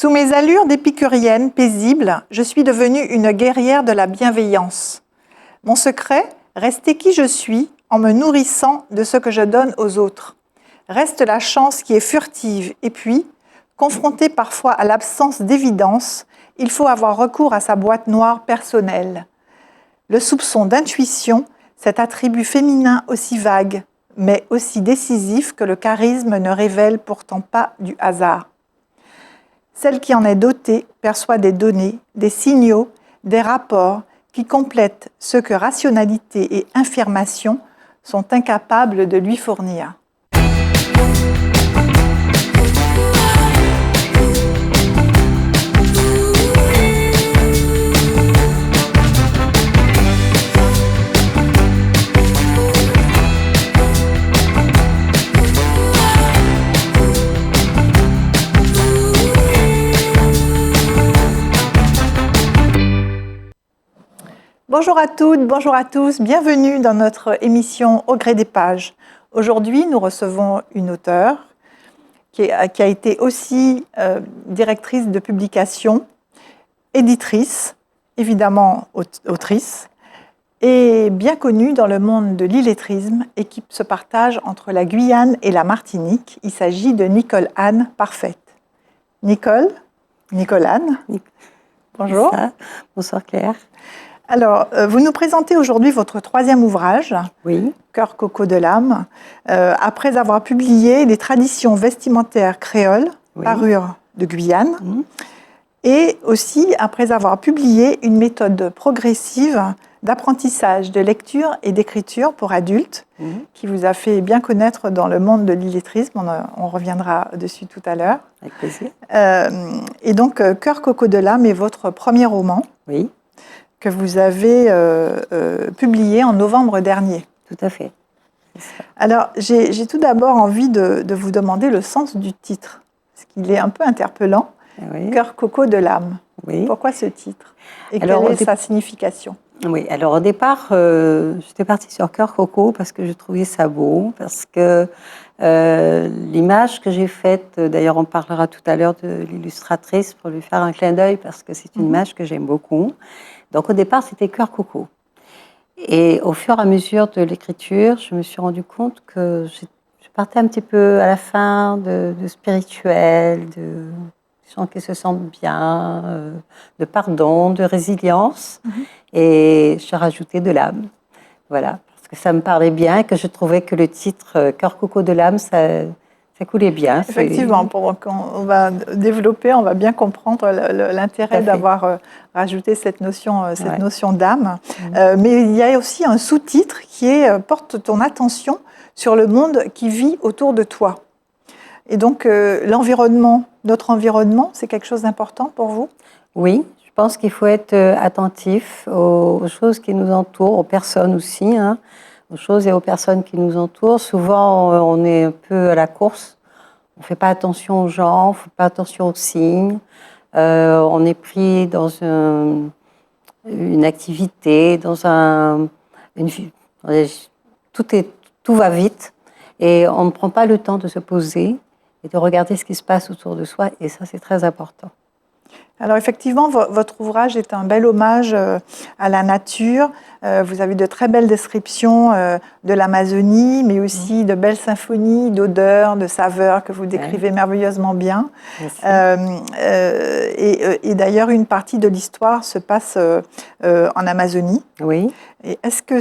Sous mes allures d'épicurienne paisible, je suis devenue une guerrière de la bienveillance. Mon secret, rester qui je suis en me nourrissant de ce que je donne aux autres. Reste la chance qui est furtive et puis, confrontée parfois à l'absence d'évidence, il faut avoir recours à sa boîte noire personnelle. Le soupçon d'intuition, cet attribut féminin aussi vague, mais aussi décisif que le charisme ne révèle pourtant pas du hasard. Celle qui en est dotée perçoit des données, des signaux, des rapports qui complètent ce que rationalité et affirmation sont incapables de lui fournir. Bonjour à toutes, bonjour à tous, bienvenue dans notre émission Au gré des pages. Aujourd'hui, nous recevons une auteure qui a été aussi directrice de publication, éditrice, évidemment autrice, et bien connue dans le monde de l'illettrisme et qui se partage entre la Guyane et la Martinique. Il s'agit de Nicole-Anne Parfaite. Nicole-Anne, bonjour. Bonsoir Claire. Alors, vous nous présentez aujourd'hui votre troisième ouvrage, Oui. Cœur coco de l'âme, après avoir publié Les traditions vestimentaires créoles, Oui. parure de Guyane, et aussi après avoir publié une méthode progressive d'apprentissage de lecture et d'écriture pour adultes, qui vous a fait bien connaître dans le monde de l'illettrisme. On reviendra dessus tout à l'heure. Avec plaisir. Et donc, Cœur coco de l'âme est votre premier roman. Oui. Que vous avez publié en novembre dernier. Tout à fait. Alors, j'ai tout d'abord envie de vous demander le sens du titre, parce qu'il est un peu interpellant. Oui. Cœur coco de l'âme. Oui. Pourquoi ce titre? Et Alors, quelle est sa signification? Oui, alors au départ, j'étais partie sur Cœur coco parce que je trouvais ça beau, parce que l'image que j'ai faite, d'ailleurs on parlera tout à l'heure de l'illustratrice pour lui faire un clin d'œil, parce que c'est une image que j'aime beaucoup. Donc au départ, c'était Cœur coco. Et au fur et à mesure de l'écriture, je me suis rendu compte que je partais un petit peu à la fin de spirituel, de gens qui se sentent bien, de pardon, de résilience. Et je rajoutais de l'âme. Voilà, parce que ça me parlait bien et que je trouvais que le titre Cœur coco de l'âme, ça coulait bien. Effectivement, on va développer, on va bien comprendre l'intérêt d'avoir rajouté cette notion d'âme. Mais il y a aussi un sous-titre qui porte ton attention sur le monde qui vit autour de toi. Et donc, l'environnement, notre environnement, c'est quelque chose d'important pour vous? Oui, je pense qu'il faut être attentif aux choses qui nous entourent, aux personnes aussi, aux choses et aux personnes qui nous entourent. Souvent, on est un peu à la course. On ne fait pas attention aux gens, on ne fait pas attention aux signes. On est pris dans une activité, tout va vite. Et on ne prend pas le temps de se poser et de regarder ce qui se passe autour de soi. Et ça, c'est très important. Alors effectivement, votre ouvrage est un bel hommage à la nature. Vous avez de très belles descriptions de l'Amazonie, mais aussi de belles symphonies d'odeurs, de saveurs que vous décrivez merveilleusement bien. Et d'ailleurs, une partie de l'histoire se passe en Amazonie. Oui. Et est-ce que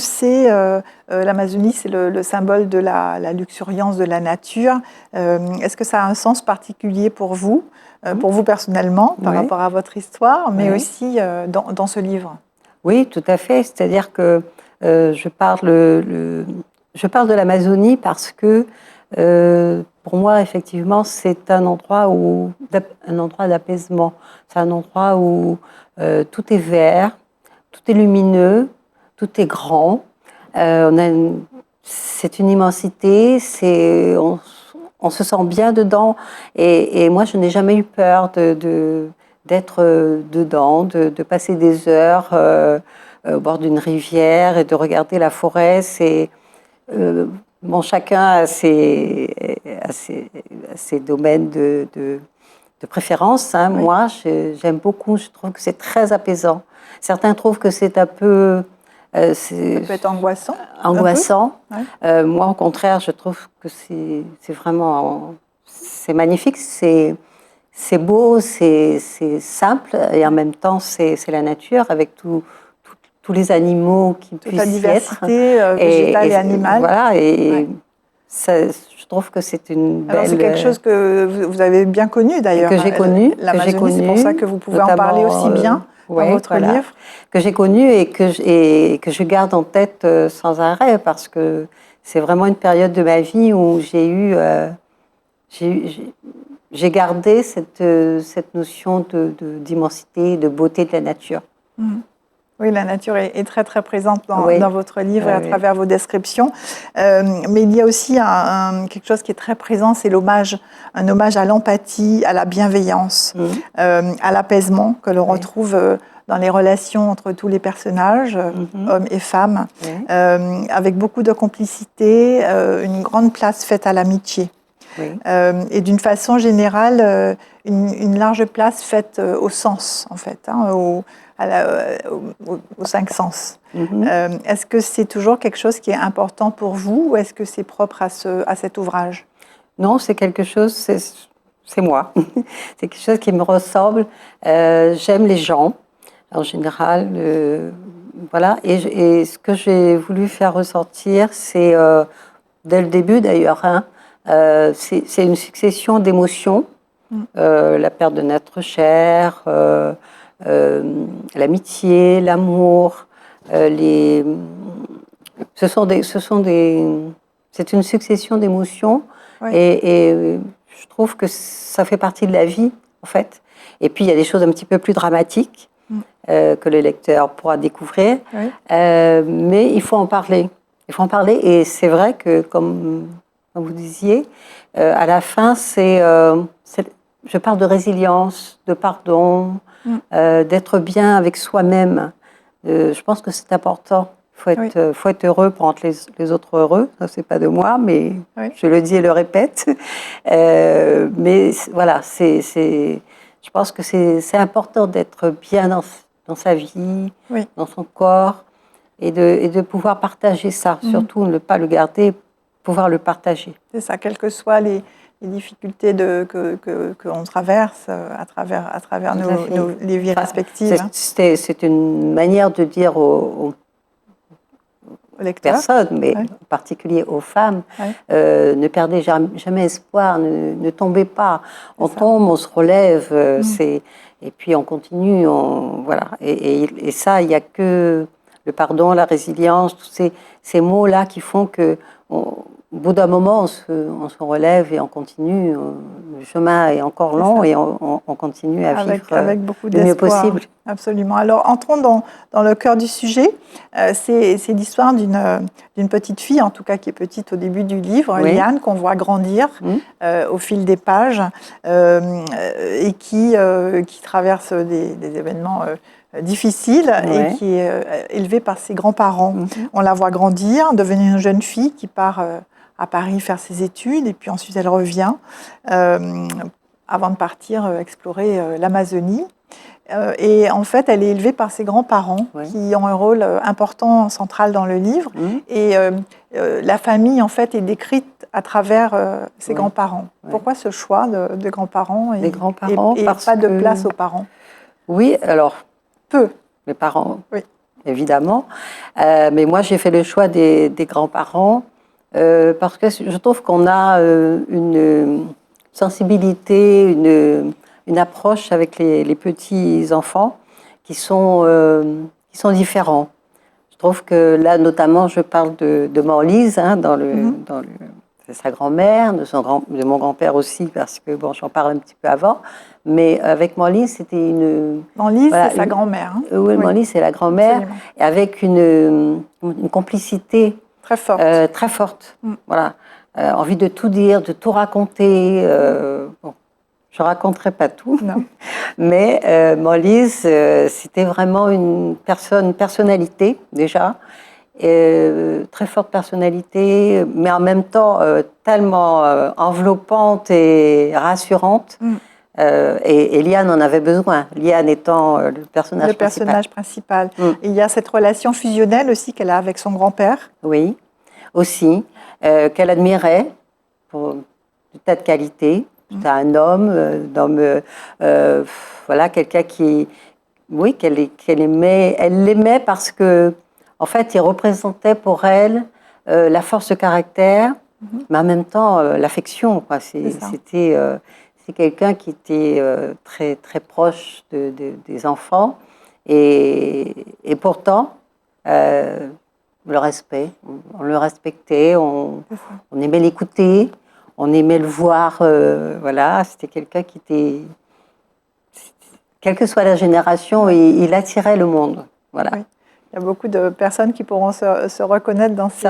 l'Amazonie, c'est le symbole de la luxuriance de la nature? Est-ce que ça a un sens particulier pour vous personnellement, par rapport à votre histoire, mais aussi dans ce livre? Oui, tout à fait. C'est-à-dire que je parle de l'Amazonie parce que, pour moi, effectivement, c'est un endroit d'apaisement. C'est un endroit où tout est vert, tout est lumineux, tout est grand. C'est une immensité, on se sent bien dedans. Et moi, je n'ai jamais eu peur d'être dedans, de passer des heures au bord d'une rivière et de regarder la forêt. Chacun a ses domaines de préférence. Hein. Oui. Moi, j'aime beaucoup, je trouve que c'est très apaisant. Certains trouvent que c'est un peu... Ça peut être angoissant. angoissant. Ouais. Moi, au contraire, je trouve que c'est vraiment... C'est magnifique, c'est beau, c'est simple, et en même temps, c'est la nature, avec tous les animaux qui Toute la puissent y diversité être. végétale et animale. Voilà, et Ouais. je trouve que c'est une belle... Alors c'est quelque chose que vous avez bien connu d'ailleurs. que j'ai connu, L'Amazonie, c'est pour ça que vous pouvez en parler aussi bien dans votre livre. Que j'ai connu et que je garde en tête sans arrêt, parce que c'est vraiment une période de ma vie où j'ai gardé cette notion d'immensité, de beauté de la nature. Oui, la nature est très très présente dans votre livre et à Oui. travers vos descriptions. Mais il y a aussi quelque chose qui est très présent, c'est l'hommage, un hommage à l'empathie, à la bienveillance, à l'apaisement que l'on retrouve dans les relations entre tous les personnages, hommes et femmes, avec beaucoup de complicité, une grande place faite à l'amitié. Oui. Et d'une façon générale, une large place faite au sens, en fait, hein, aux cinq sens. Est-ce que c'est toujours quelque chose qui est important pour vous, ou est-ce que c'est propre à cet ouvrage? Non, c'est quelque chose, c'est moi. C'est quelque chose qui me ressemble. J'aime les gens, en général. Voilà. Et ce que j'ai voulu faire ressortir, c'est, dès le début d'ailleurs, hein, c'est une succession d'émotions. La perte de notre chair, l'amitié, l'amour, c'est une succession d'émotions, et je trouve que ça fait partie de la vie, en fait. Et puis il y a des choses un petit peu plus dramatiques que le lecteur pourra découvrir, mais il faut en parler. Il faut en parler, et c'est vrai que, comme vous disiez, à la fin, je parle de résilience, de pardon, d'être bien avec soi-même. Je pense que c'est important. Il faut être heureux pour rendre les autres heureux. Ça, c'est pas de moi, mais je le dis et le répète. Mais voilà, je pense que c'est important d'être bien dans sa vie, dans son corps, et de pouvoir partager ça. Surtout ne pas le garder, pouvoir le partager. C'est ça, quelles que soient les difficultés que l'on traverse à travers les vies respectives. C'est une manière de dire aux personnes, mais en particulier aux femmes, ne perdez jamais espoir, ne tombez pas. On tombe, on se relève, et puis on continue. Voilà. Et ça, il n'y a que le pardon, la résilience, tous ces mots-là qui font que... Au bout d'un moment, on se relève et on continue. Le chemin est encore long, et on continue à vivre avec beaucoup le mieux possible. Absolument. Alors, entrons dans le cœur du sujet. C'est l'histoire d'une petite fille, en tout cas qui est petite au début du livre, Liane, qu'on voit grandir au fil des pages, et qui traverse des événements difficile, et qui est élevée par ses grands-parents. On la voit grandir, devenir une jeune fille qui part à Paris faire ses études, et puis ensuite elle revient avant de partir explorer l'Amazonie. Et en fait, elle est élevée par ses grands-parents qui ont un rôle important, central dans le livre. Et la famille, en fait, est décrite à travers ses grands-parents. Pourquoi ce choix de grands-parents et pas de place aux parents? Oui, alors... Mes parents, évidemment. Mais moi, j'ai fait le choix des grands-parents parce que je trouve qu'on a une sensibilité, une approche avec les petits-enfants qui sont différents. Je trouve que là, notamment, je parle de Morlise, hein, c'est sa grand-mère, de mon grand-père aussi, parce que, bon, j'en parle un petit peu avant. Mais avec Morlise, c'était une... Morlise, c'est sa grand-mère. Hein? Oui, Morlise, c'est la grand-mère, et avec une complicité très forte. Très forte. Voilà. Envie de tout dire, de tout raconter. Bon, je ne raconterai pas tout. Non. Mais Morlise, c'était vraiment une personnalité, déjà. Très forte personnalité, mais en même temps tellement enveloppante et rassurante. Et Liane en avait besoin, Liane étant le personnage principal. Le personnage principal. Et il y a cette relation fusionnelle aussi qu'elle a avec son grand-père. Oui, aussi, qu'elle admirait pour des tas de qualités. C'était un homme, voilà, quelqu'un qui, oui, qu'elle aimait. Elle l'aimait parce que, en fait, il représentait pour elle la force de caractère, mais en même temps l'affection. C'est quelqu'un qui était très, très proche des enfants et pourtant le respect. On le respectait, on aimait l'écouter, on aimait le voir. Voilà, c'était quelqu'un qui était, quelle que soit la génération, il attirait le monde. Voilà. Oui. Il y a beaucoup de personnes qui pourront se reconnaître dans ces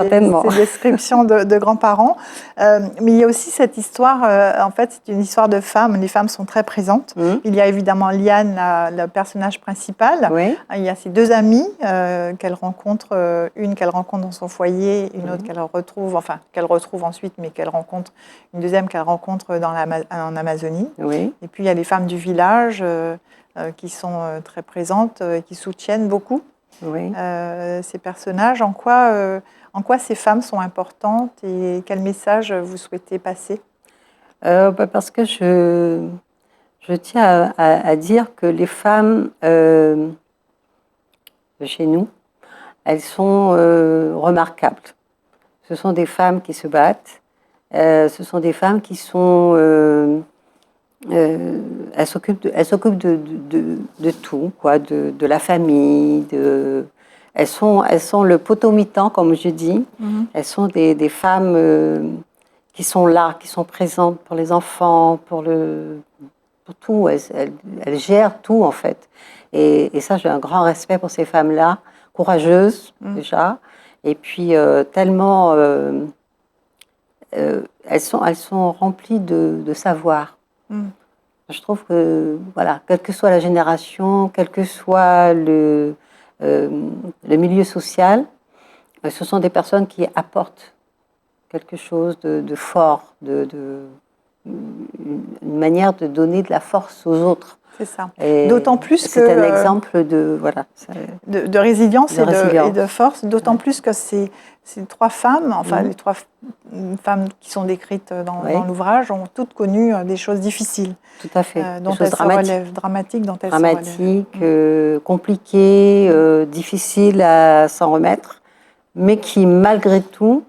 descriptions de grands-parents. Mais il y a aussi cette histoire, en fait, c'est une histoire de femmes. Les femmes sont très présentes. Il y a évidemment Liane, le personnage principal. Oui. Il y a ses deux amies qu'elle rencontre, une qu'elle rencontre dans son foyer, une autre qu'elle retrouve ensuite, mais qu'elle rencontre, une deuxième qu'elle rencontre en Amazonie. Oui. Et puis il y a les femmes du village qui sont très présentes et qui soutiennent beaucoup. Oui. Ces personnages, en quoi ces femmes sont importantes et quel message vous souhaitez passer? Parce que je tiens à dire que les femmes de chez nous, elles sont remarquables. Ce sont des femmes qui se battent, ce sont des femmes qui sont... elles s'occupent de tout, quoi, de la famille. Elles sont le potomitan, comme je dis. Elles sont des femmes qui sont là, qui sont présentes pour les enfants, pour tout. Elles gèrent tout, en fait. Et ça, j'ai un grand respect pour ces femmes-là, courageuses, déjà. Et puis, tellement... elles sont remplies de savoir. Je trouve que, voilà, quelle que soit la génération, quel que soit le milieu social, ce sont des personnes qui apportent quelque chose de fort, une manière de donner de la force aux autres. C'est ça. D'autant plus que... C'est un exemple de résilience et de force, d'autant plus que ces trois femmes, enfin les trois femmes qui sont décrites dans l'ouvrage, ont toutes connu des choses difficiles. Tout à fait. Dont elles se relèvent, dramatiques dont elles se relèvent. Dramatiques, compliquées, difficiles à s'en remettre, mais qui, malgré tout,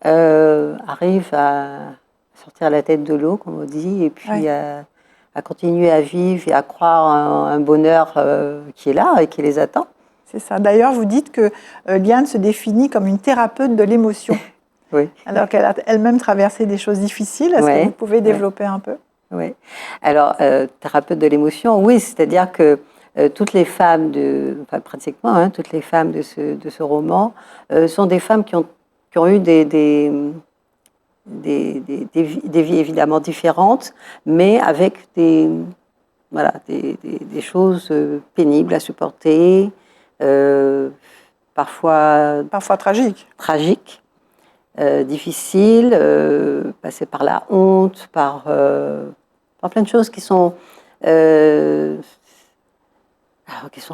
arrivent à sortir la tête de l'eau, comme on dit, et puis à continuer à vivre et à croire en un bonheur qui est là et qui les attend. C'est ça. D'ailleurs, vous dites que Liane se définit comme une thérapeute de l'émotion. Oui. Alors qu'elle a elle-même traversé des choses difficiles. Est-ce que vous pouvez développer un peu? Oui. Alors, thérapeute de l'émotion, oui, c'est-à-dire que toutes les femmes, pratiquement, toutes les femmes de ce roman sont des femmes qui ont eu des vies évidemment différentes, mais avec des choses pénibles à supporter, parfois tragiques, difficiles, passer par la honte, par plein de choses qui sont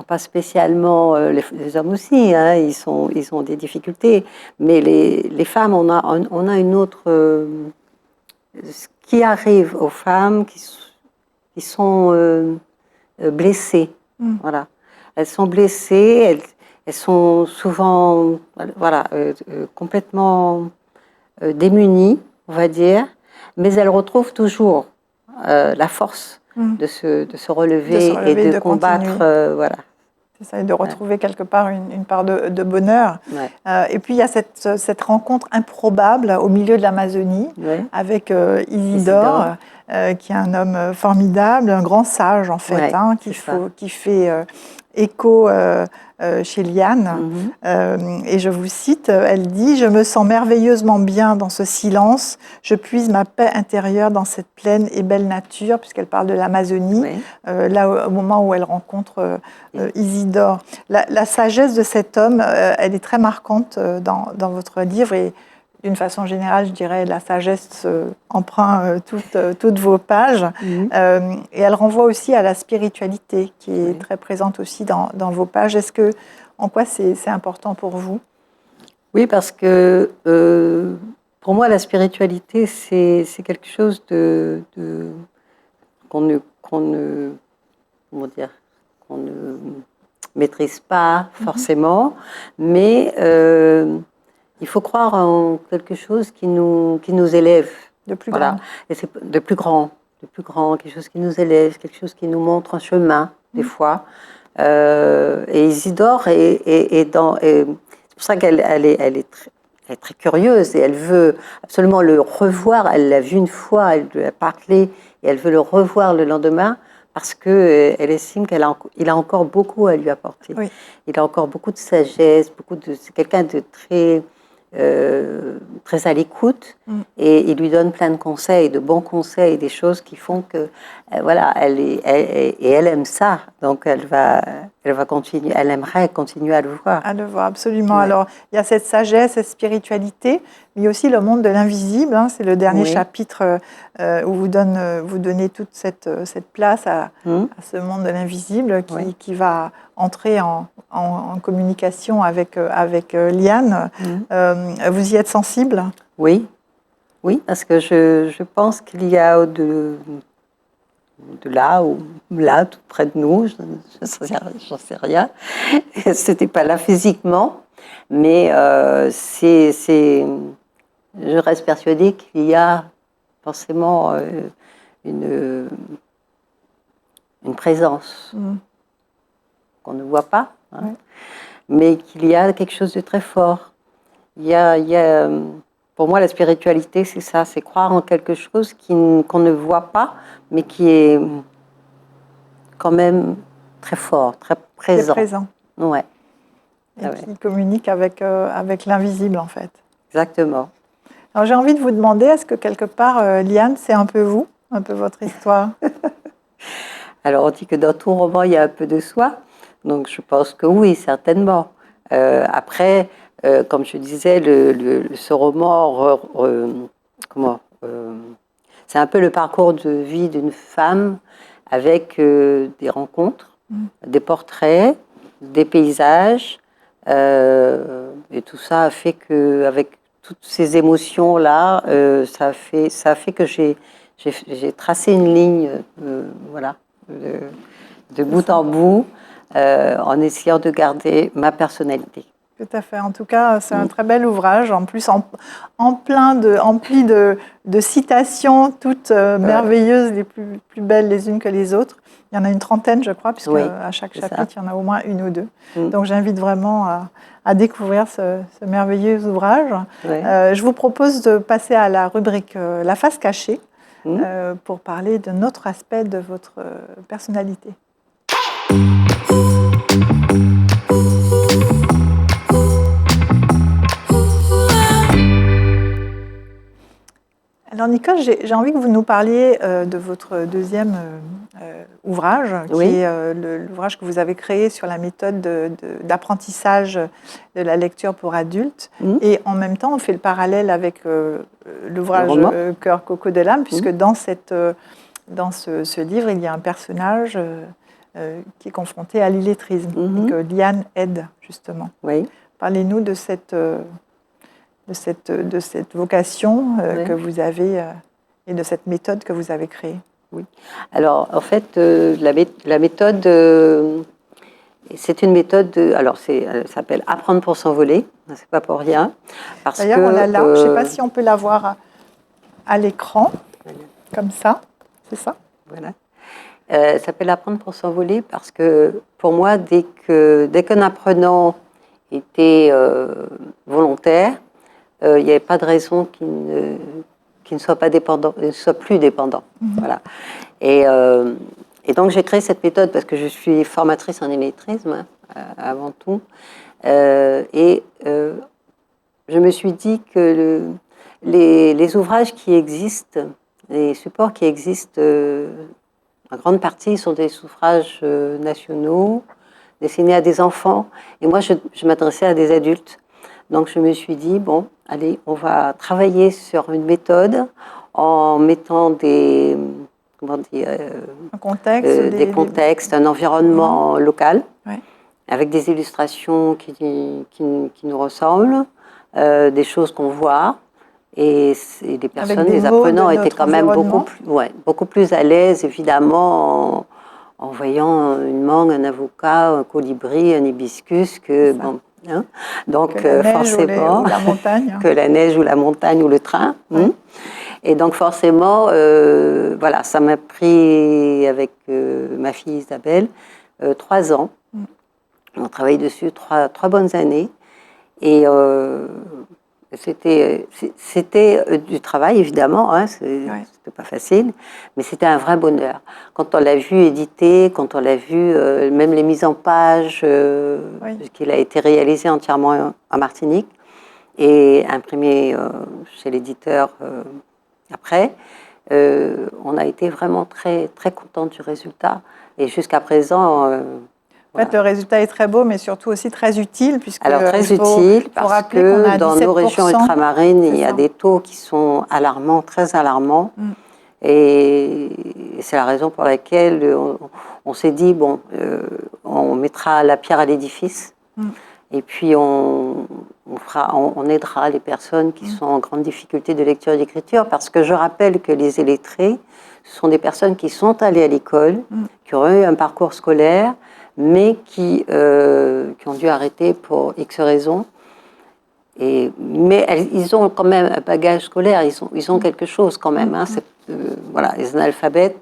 pas spécialement les hommes aussi, hein, ils ont des difficultés, mais les femmes, on a une autre ce qui arrive aux femmes qui sont blessées, voilà, elles sont blessées, elles sont souvent complètement démunies, on va dire, mais elles retrouvent toujours la force de se relever et de combattre. Voilà. C'est ça, et de retrouver quelque part une part de bonheur. Et puis il y a cette rencontre improbable au milieu de l'Amazonie avec Isidore, qui est un homme formidable, un grand sage en fait, qui fait écho chez Liane. Et je vous cite, elle dit « Je me sens merveilleusement bien dans ce silence, je puise ma paix intérieure dans cette pleine et belle nature », puisqu'elle parle de l'Amazonie, là au moment où elle rencontre Isidore. La sagesse de cet homme, elle est très marquante dans votre livre, et d'une façon générale, je dirais, la sagesse empreint toutes vos pages. Et elle renvoie aussi à la spiritualité, qui est très présente aussi dans vos pages. En quoi c'est important pour vous? Oui, parce que pour moi, la spiritualité, c'est quelque chose qu'on ne, comment dire, qu'on ne maîtrise pas forcément, mais il faut croire en quelque chose qui nous élève. De plus grand. Et c'est de plus grand, quelque chose qui nous élève, quelque chose qui nous montre un chemin, des fois. Et Isidore c'est pour ça qu'elle est très curieuse et elle veut absolument le revoir. Elle l'a vu une fois, elle lui a parlé et elle veut le revoir le lendemain parce qu'elle estime qu'il a encore beaucoup à lui apporter. Oui. Il a encore beaucoup de sagesse, c'est quelqu'un de très à l'écoute et il lui donne plein de conseils, de bons conseils, des choses qui font que voilà, elle aime ça, donc elle va continuer, elle aimerait continuer à le voir. À le voir, absolument. Ouais. Alors, il y a cette sagesse, cette spiritualité, mais il y a aussi le monde de l'invisible. C'est le dernier chapitre où vous donnez toute cette place à ce monde de l'invisible qui va entrer en communication avec Liane. Vous y êtes sensible? Oui, parce que je pense qu'il y a de là ou là, tout près de nous, j'en sais rien. C'était pas là physiquement, mais je reste persuadée qu'il y a forcément une présence qu'on ne voit pas, mais qu'il y a quelque chose de très fort. Il y a pour moi, la spiritualité, c'est ça, c'est croire en quelque chose qu'on ne voit pas, mais qui est quand même très fort, très présent. Très présent. Ouais. Et qui communique avec l'invisible, en fait. Exactement. Alors, j'ai envie de vous demander, est-ce que quelque part, Liane, c'est un peu vous, un peu votre histoire? Alors, on dit que dans tout roman, il y a un peu de soi. Donc, je pense que oui, certainement. Après, comme je disais, ce roman, c'est un peu le parcours de vie d'une femme avec des rencontres, des portraits, des paysages. Et tout ça a fait que, avec toutes ces émotions-là, ça a fait que j'ai tracé une ligne, voilà, de bout en bout, en essayant de garder ma personnalité. Tout à fait. En tout cas, c'est un très bel ouvrage, en plus empli de citations toutes merveilleuses, les plus belles les unes que les autres. Il y en a une trentaine, je crois, puisque à chaque chapitre, il y en a au moins une ou deux. Donc j'invite vraiment à découvrir ce merveilleux ouvrage. Je vous propose de passer à la rubrique La face cachée pour parler d'un autre aspect de votre personnalité. Alors Nicole, j'ai envie que vous nous parliez de votre deuxième ouvrage, qui est l'ouvrage que vous avez créé sur la méthode d'apprentissage de la lecture pour adultes. Et en même temps, on fait le parallèle avec l'ouvrage Cœur, coco de l'âme, puisque dans ce livre, il y a un personnage qui est confronté à l'illettrisme, et que Liane aide, justement. Parlez-nous de cette vocation que vous avez et de cette méthode que vous avez créée. Oui. Alors, en fait, la méthode, c'est une méthode, elle s'appelle Apprendre pour s'envoler, c'est pas pour rien. D'ailleurs, on l'a là, je ne sais pas si on peut la voir à l'écran, comme ça, c'est ça? Voilà. Ça s'appelle Apprendre pour s'envoler parce que, pour moi, dès qu'un apprenant était volontaire, il n'y avait pas de raison qu'il ne soit pas dépendant, ne soit plus dépendant. Voilà. Et donc j'ai créé cette méthode parce que je suis formatrice en illettrisme avant tout. Je me suis dit que les ouvrages qui existent, les supports qui existent, en grande partie sont des ouvrages nationaux, destinés à des enfants. Et moi, je m'adressais à des adultes. Donc je me suis dit, bon, allez, on va travailler sur une méthode en mettant des, comment dire, Un contexte, des contextes, un environnement local, avec des illustrations qui nous ressemblent, des choses qu'on voit. Et les personnes, les apprenants étaient quand même beaucoup plus à l'aise, évidemment, en voyant une mangue, un avocat, un colibri, un hibiscus, que bon, hein, donc que la neige forcément ou la montagne, que la neige ou la montagne ou le train. Et donc forcément, voilà, ça m'a pris avec ma fille Isabelle 3 ans. On a travaillé dessus 3 bonnes années. Et c'était du travail, évidemment, hein, c'était pas facile, mais c'était un vrai bonheur. Quand on l'a vu édité, quand on l'a vu, même les mises en page, qu'il a été réalisé entièrement en Martinique et imprimé chez l'éditeur après, on a été vraiment très, très contents du résultat. Et jusqu'à présent... En fait, le résultat est très beau, mais surtout aussi très utile. Alors, très utile, parce que dans nos régions ultramarines, il y a des taux qui sont alarmants, très alarmants. Et c'est la raison pour laquelle on s'est dit, bon, on mettra la pierre à l'édifice. Et puis, on aidera les personnes qui sont en grande difficulté de lecture et d'écriture, parce que je rappelle que les illettrés, ce sont des personnes qui sont allées à l'école, qui ont eu un parcours scolaire, mais qui ont dû arrêter pour X raisons. Mais ils ont quand même un bagage scolaire, ils ont quelque chose quand même. Hein, voilà, les analphabètes,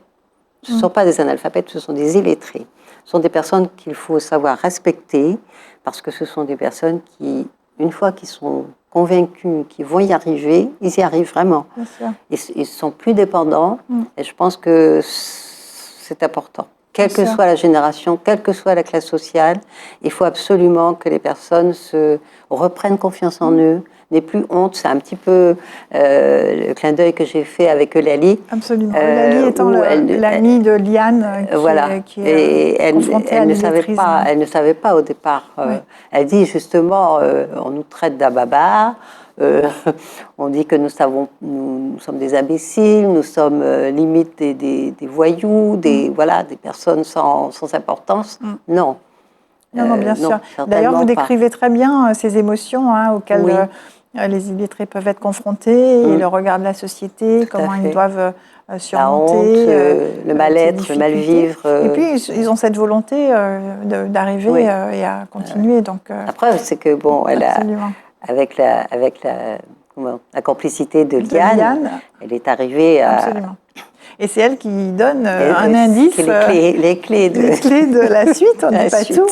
ce ne sont pas des analphabètes, ce sont des illettrés. Ce sont des personnes qu'il faut savoir respecter, parce que ce sont des personnes qui, une fois qu'ils sont convaincus qu'ils vont y arriver, ils y arrivent vraiment. Ils sont plus dépendants, et je pense que c'est important. Quelle que soit la génération, quelle que soit la classe sociale, il faut absolument que les personnes se reprennent confiance en eux, n'aient plus honte. C'est un petit peu le clin d'œil que j'ai fait avec Eulalie. Absolument. Eulalie étant l'amie de Liane qui est confrontée à l'illettrisme. Elle ne savait pas au départ. Elle dit justement, on nous traite d'ababars. On dit que nous sommes des imbéciles, nous sommes limite des voyous, des personnes sans importance. Non. Non, bien sûr. D'ailleurs, vous décrivez très bien ces émotions auxquelles les illettrés peuvent être confrontés, et le regard de la société, comment ils doivent surmonter la honte, le mal-être, le mal-vivre. Et puis, ils ont cette volonté d'arriver et à continuer. Donc, la preuve, c'est que, bon, avec la complicité de Liane, elle est arrivée à... Absolument. Et c'est elle qui donne un indice, les clés de la suite, on ne dit pas tout,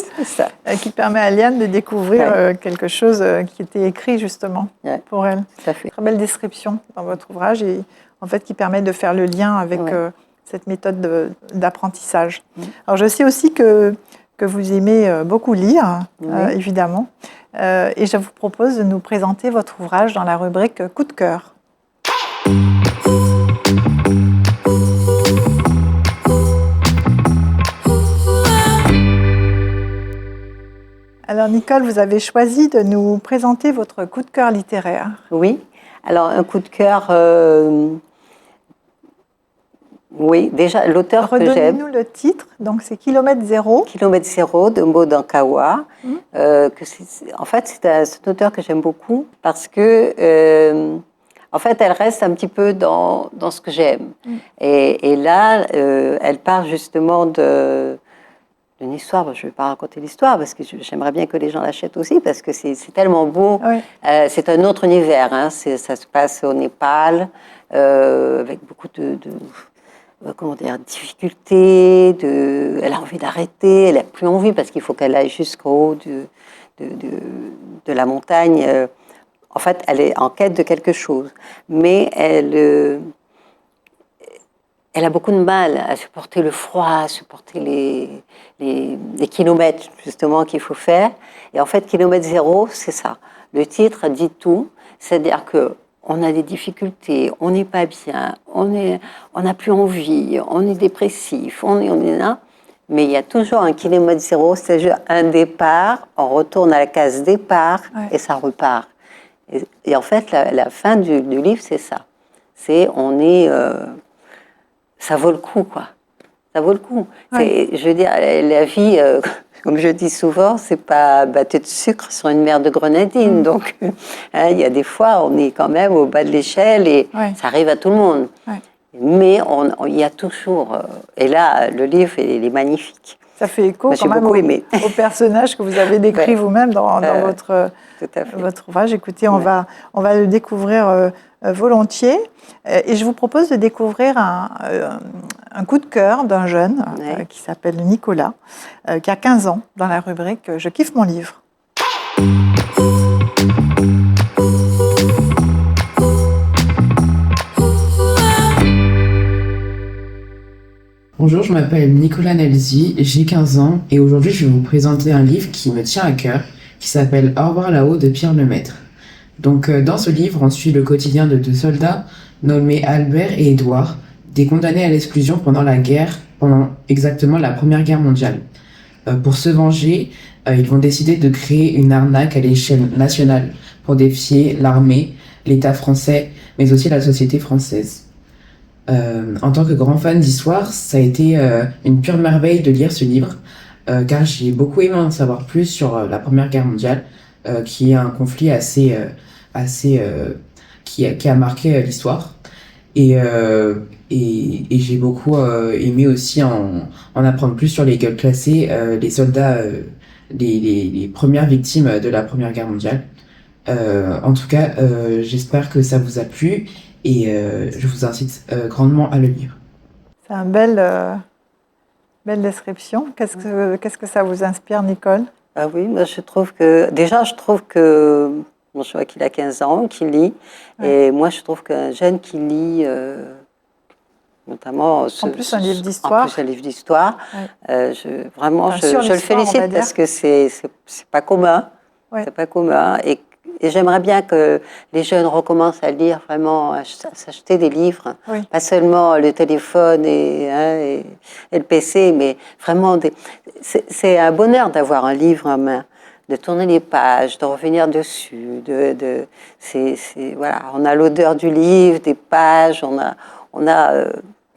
qui permet à Liane de découvrir quelque chose qui était écrit justement pour elle. Tout à fait. Très belle description dans votre ouvrage, et en fait qui permet de faire le lien avec cette méthode d'apprentissage. Alors je sais aussi que vous aimez beaucoup lire, évidemment, et je vous propose de nous présenter votre ouvrage dans la rubrique Coup de cœur. Alors Nicole, vous avez choisi de nous présenter votre coup de cœur littéraire. Oui, alors un coup de cœur... Oui, déjà, l'auteur que j'aime... Redonnez-nous le titre, donc c'est Kilomètre Zéro. Kilomètre Zéro de Maud Ankawa. En fait, c'est un auteur que j'aime beaucoup parce que, en fait, elle reste un petit peu dans ce que j'aime. Et là, elle parle justement d'une histoire. Je ne vais pas raconter l'histoire parce que j'aimerais bien que les gens l'achètent aussi parce que c'est tellement beau. C'est un autre univers. Hein. Ça se passe au Népal avec beaucoup de difficultés. Elle a envie d'arrêter, elle n'a plus envie parce qu'il faut qu'elle aille jusqu'au haut de la montagne. En fait, elle est en quête de quelque chose. Mais elle a beaucoup de mal à supporter le froid, à supporter les kilomètres, justement, qu'il faut faire. Et en fait, Kilomètre Zéro, c'est ça. Le titre dit tout. C'est-à-dire qu'on a des difficultés, on n'est pas bien, on n'a plus envie, on est dépressif, on est là. mais il y a toujours un kilomètre zéro, c'est-à-dire un départ, on retourne à la case départ et ça repart. Et en fait, la fin du livre, c'est ça. Ça vaut le coup, quoi. Ça vaut le coup. Je veux dire, la vie, comme je dis souvent, c'est pas battu de sucre sur une mer de grenadine. Donc, il y a des fois, on est quand même au bas de l'échelle et ça arrive à tout le monde. Mais il y a toujours... et là, le livre, il est magnifique. Ça fait écho quand même au personnage que vous avez décrit vous-même dans votre ouvrage. Écoutez, on va le découvrir volontiers. Et je vous propose de découvrir un coup de cœur d'un jeune qui s'appelle Nicolas, qui a 15 ans, dans la rubrique « Je kiffe mon livre ». Bonjour, je m'appelle Nicolas Nalzi, j'ai 15 ans et aujourd'hui je vais vous présenter un livre qui me tient à cœur, qui s'appelle Au revoir là-haut de Pierre Lemaître. Donc dans ce livre, on suit le quotidien de deux soldats nommés Albert et Édouard, des condamnés à l'exclusion pendant exactement la Première Guerre mondiale. Pour se venger, ils vont décider de créer une arnaque à l'échelle nationale pour défier l'armée, l'État français, mais aussi la société française. En tant que grand fan d'histoire, ça a été une pure merveille de lire ce livre, car j'ai beaucoup aimé en savoir plus sur la Première Guerre mondiale, qui est un conflit qui a marqué l'histoire. Et j'ai beaucoup aimé aussi en apprendre plus sur les gueules classées, les soldats, les premières victimes de la Première Guerre mondiale. En tout cas, j'espère que ça vous a plu. Et je vous incite grandement à le lire. C'est une belle description. Qu'est-ce que ça vous inspire, Nicole? Ah oui, moi je trouve que bon, je vois qu'il a 15 ans, qu'il lit. Et moi je trouve qu'un jeune qui lit, notamment... En plus un livre d'histoire. En plus un livre d'histoire. Je le félicite parce que c'est pas commun. C'est pas commun. Et j'aimerais bien que les jeunes recommencent à lire vraiment, à s'acheter des livres, pas seulement le téléphone et le PC, mais vraiment, c'est un bonheur d'avoir un livre en main, de tourner les pages, de revenir dessus, voilà, on a l'odeur du livre, des pages,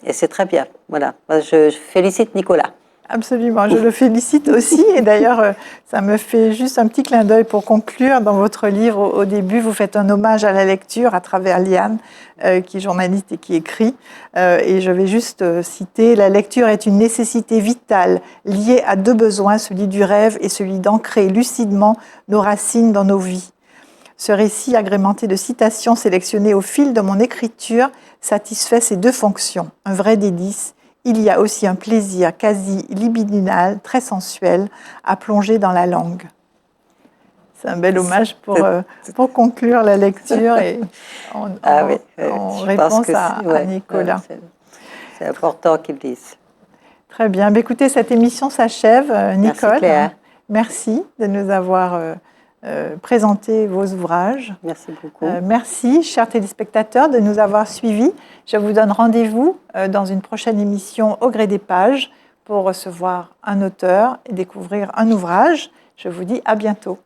et c'est très bien. Voilà, je félicite Nicolas. Absolument, je le félicite aussi. Et d'ailleurs, ça me fait juste un petit clin d'œil pour conclure. Dans votre livre, au début, vous faites un hommage à la lecture à travers Liane, qui est journaliste et qui écrit. Et je vais juste citer « La lecture est une nécessité vitale liée à deux besoins, celui du rêve et celui d'ancrer lucidement nos racines dans nos vies. Ce récit, agrémenté de citations sélectionnées au fil de mon écriture, satisfait ces deux fonctions. Un vrai délice. Il y a aussi un plaisir quasi libidinal, très sensuel, à plonger dans la langue. » C'est un bel hommage pour conclure la lecture et en réponse à Nicolas. C'est important qu'ils disent. Très bien. Écoutez, cette émission s'achève. Nicole, merci, Claire. Merci de nous avoir présenté vos ouvrages. Merci beaucoup. Merci, chers téléspectateurs, de nous avoir suivis. Je vous donne rendez-vous dans une prochaine émission au gré des pages pour recevoir un auteur et découvrir un ouvrage. Je vous dis à bientôt.